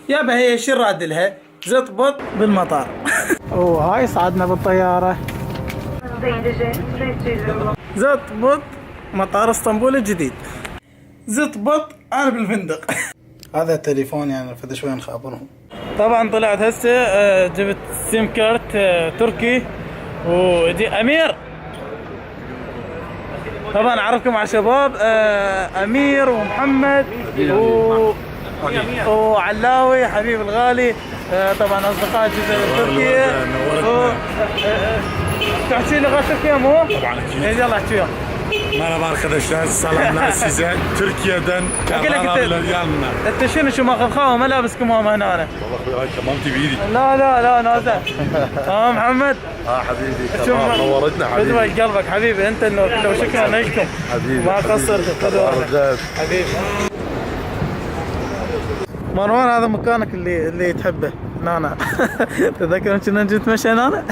يابا هي شو راد لها؟ زطبط بالمطار. وهاي صعدنا بالطيارة. زطبط مطار اسطنبول الجديد. زطبط انا بالفندق. هذا التليفون يعني فد شوي نخابرهم. طبعا طلعت هسه جبت سيم كارت تركي ودي امير. طبعا اعرفكم على شباب امير ومحمد وعلاوي حبيب الغالي. طبعا اصدقاء الجزيره التركيه. تحكي لغه تركيه مو؟ طبعا اكيد. يلا احكي وياك. Merhaba arkadaşlar, selamlar size. Türkiye'den yanına. انت شو ماخذ خاوه ملابس كمامه هنا أنا. والله هاي كمامتي بايدي. لا نازل. محمد. حبيبي تمام نورتنا حبيبي. بدوي قلبك حبيبي انت لو شكرا لكم. حبيبي ما قصرت حبيبي. مروان هذا مكانك اللي تحبه هنا. تذكر كنا نجي نتمشى هنا.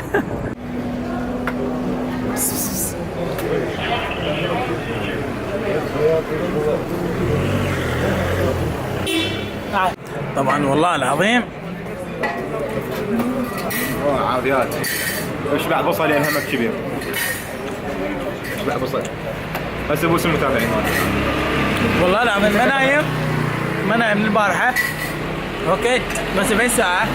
طبعا والله العظيم عافيات. اشبع بصل يعني همك كبير. اشبع بصل. بس ابوس المتابعين. والله العظيم ما نايم من البارحة. اوكي بس 70 ساعة.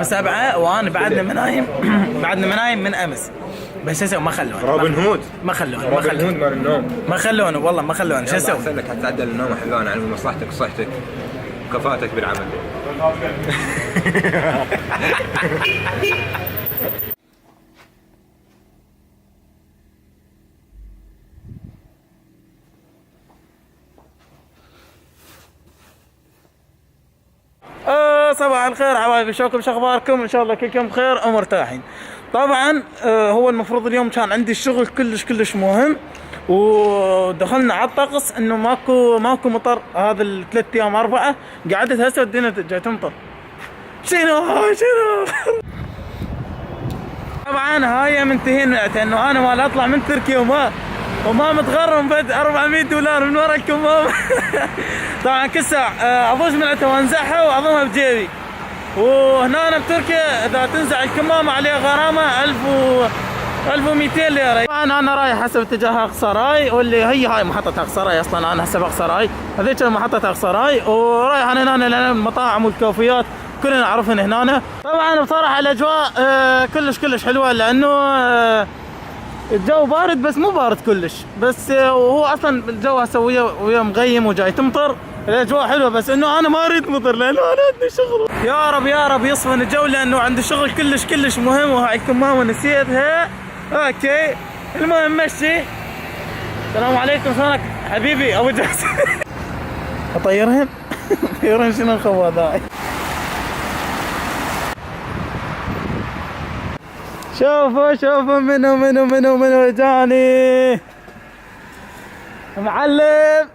سبعة وانا بعدنا منايم. بعدنا منايم من امس. بس شو اسوي ما خلوني. روبن هود. ما خلوني. روبن هود مال النوم. ما خلوني والله ما خلوني. شو اسوي؟ احسن لك حتعدل النوم حلوان على مصلحتك وصحتك وكفاءتك بالعمل. صباح الخير حبايبي، شلونكم؟ شو اخباركم؟ ان شاء الله كلكم بخير ومرتاحين. طبعا هو المفروض اليوم كان عندي الشغل كلش مهم، ودخلنا على الطقس انه ماكو مطر هذا الثلاث ايام 4. قعدت هسه الدنيا جاي تمطر. شنو طبعا هاي منتهين انه انا مال اطلع من تركيا وما متغرم بد $400 من ورا الكمامة. طبعا كل ساعة ابوس ملعتها وانزعها واضمها بجيبي. وهنا أنا بتركيا اذا تنزع الكمامة عليها غرامة 1200 ليرة. طبعا انا رايح هسه باتجاه اقصراي، واللي هاي محطة اقصراي اصلا. انا هسه باقصراي، هذيك محطة اقصراي، ورايح انا هنا لان المطاعم والكافيات كلنا نعرفهن هنا. طبعا بصراحة الاجواء كلش حلوة، لانه الجو بارد بس مو بارد كلش، بس وهو اصلا الجو هسه ويا مغيم وجاي تمطر. الاجواء حلوه بس انه انا ما اريد مطر لانه انا عندي شغل. يا رب يصفن الجو لانه عندي شغل كلش مهم. وهاي الكمامه نسيتها. اوكي المهم مشي. السلام عليكم شلونك حبيبي ابو جاسم. اطيرهن. اطيرهن شنو الخوات هاي؟ شوفوا منو جاني معلم.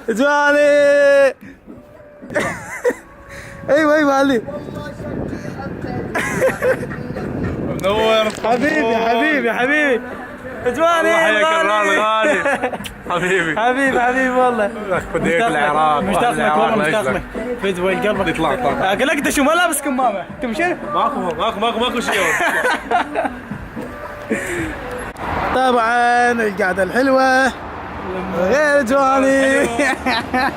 جاني. ايوه علي. منور حبيبي جواني. حياك الله غالي. حبيبي والله. بديك العراق. مشتاق لك في دبي قلبك. اطلع اقول لك انت شو ما لابس كمامه تمشي؟ ماكو شيء. طبعا القعده الحلوه غير جواني.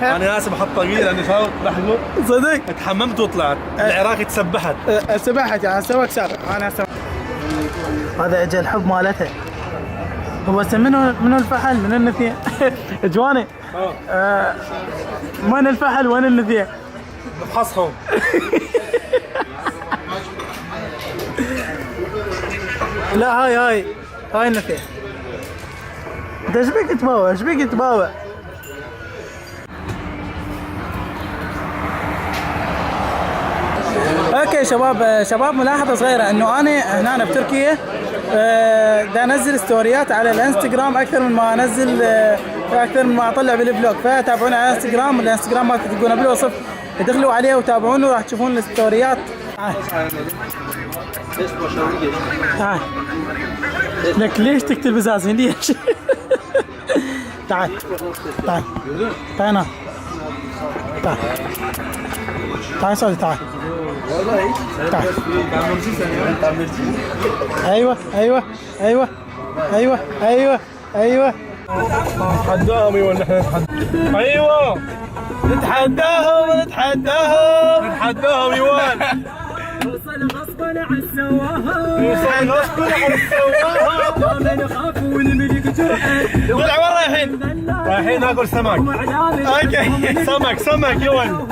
انا اسف احط طويل لاني صار لحظه صدق تحممت وطلعت. العراقي تسبحت يعني سواك سابق. هذا اجى الحب مالته. هو منو الفحل من النثية. جواني وين الفحل وين النثية؟ نفحصهم. لا هاي النثية. انت ايش بيك تباوع؟ اوكي شباب ملاحظه صغيره انه انا هنا بتركيا دا انزل ستوريات على الانستغرام اكثر من ما اطلع بالفلوج. فتابعوني على الانستغرام ما تلقونه بالوصف. ادخلوا عليه وتابعونه راح تشوفون الستوريات. لك ليش تقتل بزازين ليش؟ تعال تعال تعال هنا تعال تعال سعودي تعال تعال ايوه ايوه ايوه ايوه ايوه ايوه نتحداهم ايوه نحن ايوه نتحداهم نتحداهم نتحداهم ايوان وصل غصبا على السواها وصل غصبا على السواها وما نخاف والملك جرحه طلع وين رايحين؟ رايحين ناكل سمك اوكي سمك يوان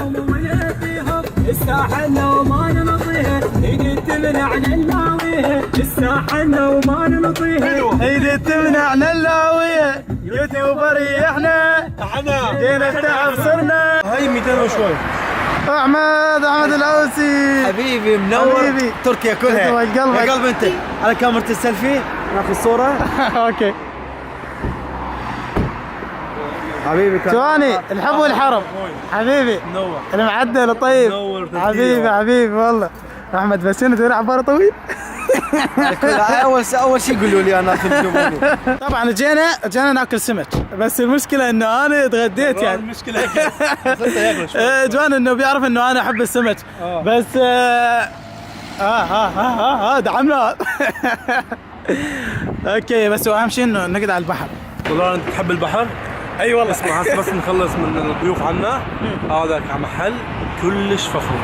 الساحة وما نمطيها ايد تمنع عن اللاوية الساحة وما نمطيها ايد تمنع عن اللاوية يوتيوبر احنا جينا التعب صرنا هاي 200 وشوي احمد العوسي حبيبي منور حبيبي. تركيا كلها يسوى قلبك. يا قلب انت على كاميرا السيلفي ناخذ صوره اوكي حبيبي ثواني الحب والحرب حبيبي منور المعدل الطيب منور تسديد. حبيبي والله احمد بس انت تقول عباره طويل اول شيء قولوا لي انا تشوفوني طبعا جينا ناكل سمك بس المشكله انه انا تغديت يعني المشكله هيك جوان انه بيعرف انه انا احب السمك بس دعمنا اوكي بس اهم شيء انه نقعد على البحر والله انت تحب البحر؟ اي والله اسمع هسه بس نخلص من الضيوف عنا هذاك على محل كلش فخم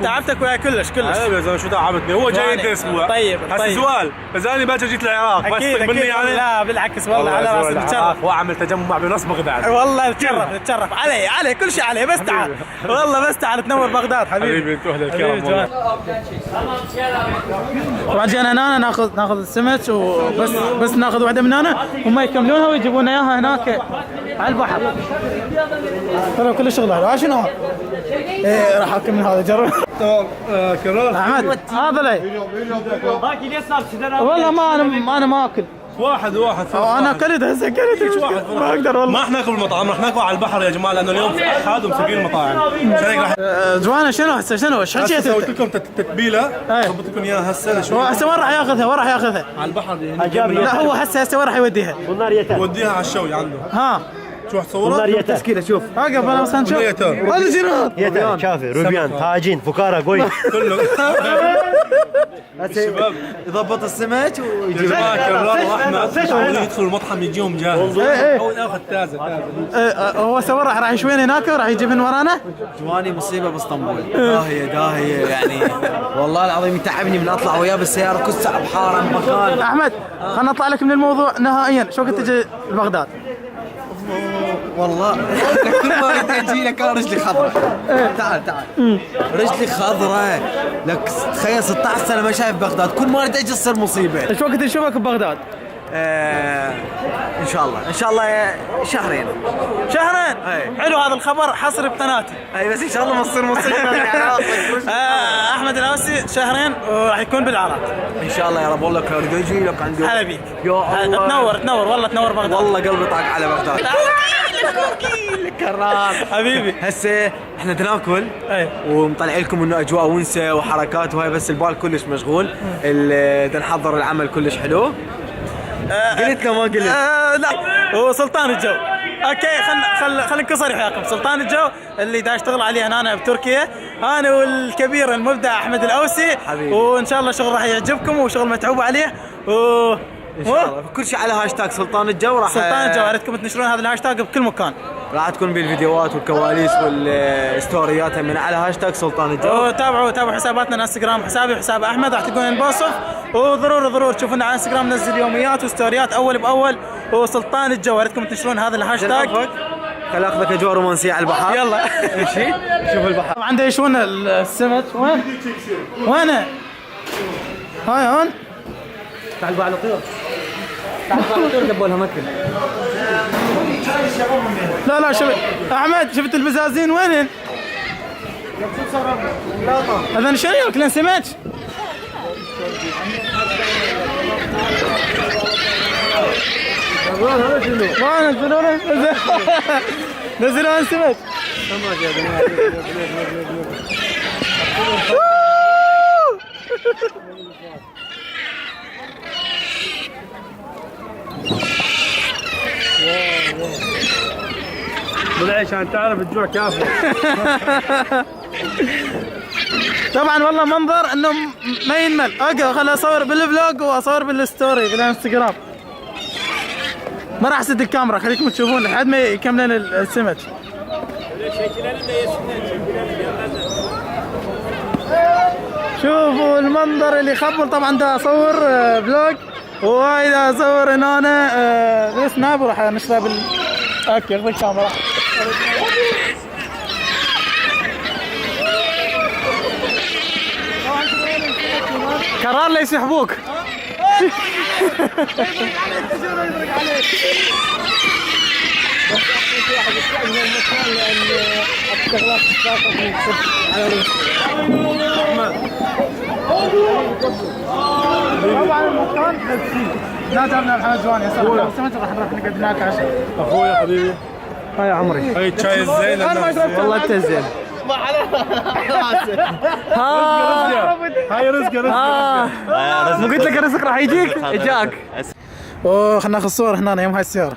تعبتك ويا كلش يا زلمه شو تعبتني هو جاي انت اسبوع طيب هسه سؤال اذا انا باجي جيت العراق بس اكيد مني يعني لا بالعكس والله على راسي نتشرف واعمل تجمع بنص بغداد والله نتشرف علي كل شيء علي بس تعال والله بس تعال تنور بغداد حبيبي انتوا اهل الكرم والله طبعا جينا هنا ناخذ السمك وبس ناخذ واحده من هنا هم يكملونها ويجيبون اياها هناك على البحر ترى كل شغله هذا شنو ايه راح اكل من هذا جرب كرار احمد هذا لي والله ما ما اكل واحد انا اكلت هسه اكلت ما اقدر والله ما احنا ناكل بالمطعم رح ناكل على البحر يا جماعه لانه اليوم في احد ومسويين المطاعم عشان هيك رح جوانا شنو هسه شنو ايش حكيت سويت لكم تتبيله ضبط لكم اياها هسه هو هسه وين راح ياخذها على البحر لا هو هسه وين راح يوديها وديها على الشوي عنده ها شو رح تصورها؟ تسكيله شوف اقف انا بس نشوف يتام. هذا شنو يتم كافي روبيان طاجين فقاره قوي كله الشباب يضبط السمك ويجيب جماعه كرار واحمد يدخلوا المطعم يجيهم جاهز اول اخذ تازه هو سوى راح يشوين هناك وراح يجيب من ورانا جواني مصيبه باسطنبول داهيه يعني والله العظيم يتعبني من اطلع وياه بالسياره كل ساعه بحاره مكان احمد خلنا نطلع لك من الموضوع نهائيا شو كنت تجي لبغداد والله كل ما اريد اجي لك رجلي خضراء تعال رجلي خضراء لك تخيل 16 سنه ما شايف بغداد كل ما اريد اجي تصير مصيبه شو كنت نشوفك ببغداد ان شاء الله شهرين أي. حلو هذا الخبر حصري بقناتي اي بس ان شاء الله ما تصير مصيبه احمد العوسي شهرين وراح يكون بالعراق ان شاء الله يا رب والله اريد اجي لك عندي هلا بيك يا الله تنور والله تنور بغداد والله قلبي طاق على بغداد كرار حبيبي هسه احنا بناكل اي ومطلع لكم انه اجواء ونسه وحركات وهاي بس البال كلش مشغول نحضر العمل كلش حلو قلت له ما قلت لا هو سلطان الجو اوكي خلينا نكون صريح وياكم سلطان الجو اللي دا اشتغل عليه انا بتركيا انا والكبير المبدع احمد العوسي حبيبي. وان شاء الله شغل راح يعجبكم وشغل متعوب عليه ان شاء الله كل شيء على هاشتاج سلطان الجو راح سلطان الجو اريدكم تنشرون هذا الهاشتاج بكل مكان راح تكون بالفيديوهات والكواليس والستوريات من على هاشتاج سلطان الجو تابعوا حساباتنا الانستغرام حسابي وحساب احمد راح تلقون البوصف وضروري تشوفونا على انستغرام ننزل يوميات وستوريات اول باول وسلطان الجو اريدكم تنشرون هذا الهاشتاج خل اخذك اجواء رومانسيه على البحر يلا امشي شوف البحر طبعا يشون السمك وين هاي هون تعال على طيور قبلها مكن لا شوف احمد شفت البزازين وينهن؟ هذا شنو ياكلن سمك؟ نزلوا سمك بالعيش عشان تعرف الجوع كافي. طبعا والله منظر انه ما ينمل. اوكي خل اصور بالفلوج واصور بالستوري بالانستغرام. ما راح اسد الكاميرا خليكم تشوفون لحد ما يكملون السمك. شوفوا المنظر اللي يخبل. طبعا دا اصور فلوج وهاي دا اصور ان انا بالسناب وراح نشرها اوكي خذ الكاميرا. قرار لا يسحبوك. طبعا المكان لا جابنا محمد جواني بس راح نروح نقعد هناك عشاء. اخويا حبيبي هاي يا عمري هاي الشاي الزين والله انت زين. هاي رزقه مو قلت لك الرزق راح يجيك؟ اجاك. اوه خلينا ناخذ صور هنا يوم هاي السياره.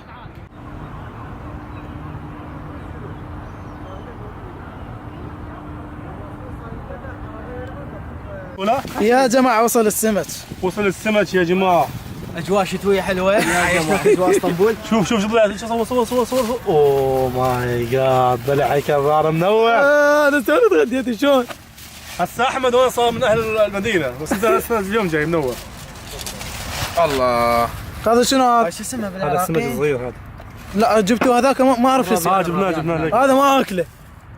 يا جماعه وصل السمك. وصل السمك يا جماعه. اجواء شتويه حلوه يا جماعه. اجواء اسطنبول. شوف طلعت صور. اوه ماي جاد طلع كبار منوع. انا توني تغديت شلون؟ هسه احمد وانا صار من اهل المدينه بس انت اليوم جاي منور. الله هذا شنو هذا؟ شو اسمه هذا بالعراقي؟ السمك الصغير هذا. لا جبتوا هذاك ما اعرف شو اسمه. جبناه لك. هذا ما اكله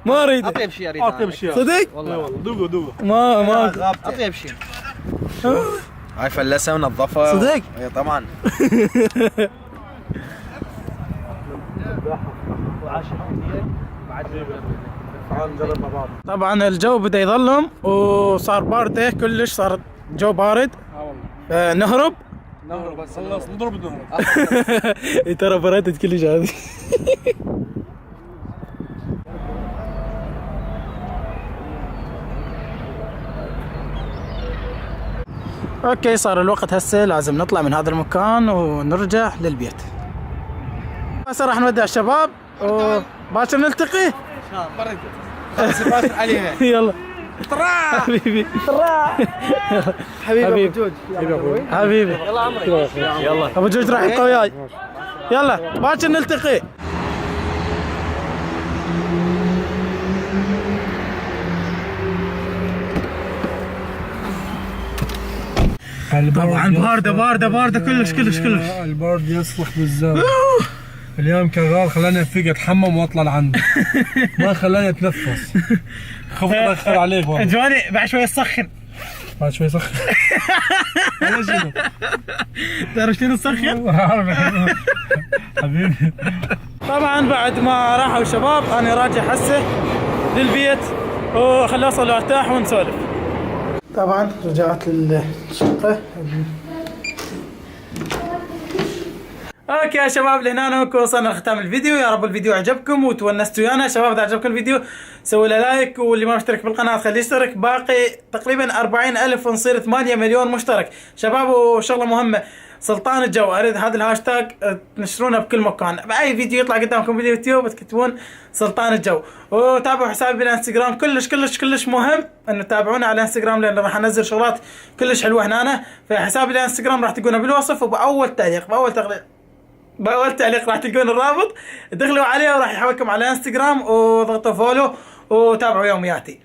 ما اريده. اطيب شيء اريد. اطيب شيء صدق؟ والله دوقه ما اكله. اطيب شيء. هاي فلسه ونظفها. صدق؟ اي طبعا. طبعا الجو بدا يظلم وصار بارده كلش. صار جو بارد. نهرب. بس خلص نضرب النهر. ترى بردت كلش هذه. اوكي صار الوقت هسه لازم نطلع من هذا المكان ونرجع للبيت. هسه راح نودع الشباب وباكر نلتقي. باكر عليها. يلا طراع حبيبي طراع حبيبي ابو جوج. حبيبي يلا عمري يلا ابو جوج راح يبقى وياي. يلا باكر نلتقي. طبعا باردة كلش. البرد يصلح بالزاف. اليوم كغار خلاني افيق اتحمم واطلع لعنده. ما خلاني اتنفس. خفت ادخل عليك والله. جواني بعد شوي تسخن. بعد شوي سخن. على شنو؟ تعرف شنو تسخن؟ حبيبي. طبعا بعد ما راحوا الشباب انا راجع هسه للبيت وخلي اوصل وارتاح ونسولف. طبعا رجعت للشقة. اوكي يا شباب لهنا نكون وصلنا لختام الفيديو. يا رب الفيديو عجبكم وتونستوا ويانا. شباب اذا عجبكم الفيديو سووا له لايك واللي ما مشترك بالقناه خليه يشترك. باقي تقريبا 40,000 ونصير 8 مليون مشترك. شباب وشغله مهمه سلطان الجو اريد هذا الهاشتاج تنشرونه بكل مكان. باي فيديو يطلع قدامكم فيديو يوتيوب تكتبون سلطان الجو. وتابعوا حسابي بالانستغرام. كلش مهم انه تتابعونا على الانستغرام لان راح انزل شغلات كلش حلوه هنا. فحسابي الانستغرام راح تلقونه بالوصف وباول تعليق باول تعليق راح تلقون الرابط. دخلوا عليه وراح يحولكم على الانستغرام وضغطوا فولو وتابعوا يومياتي.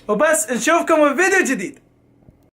وبس نشوفكم بفيديو جديد.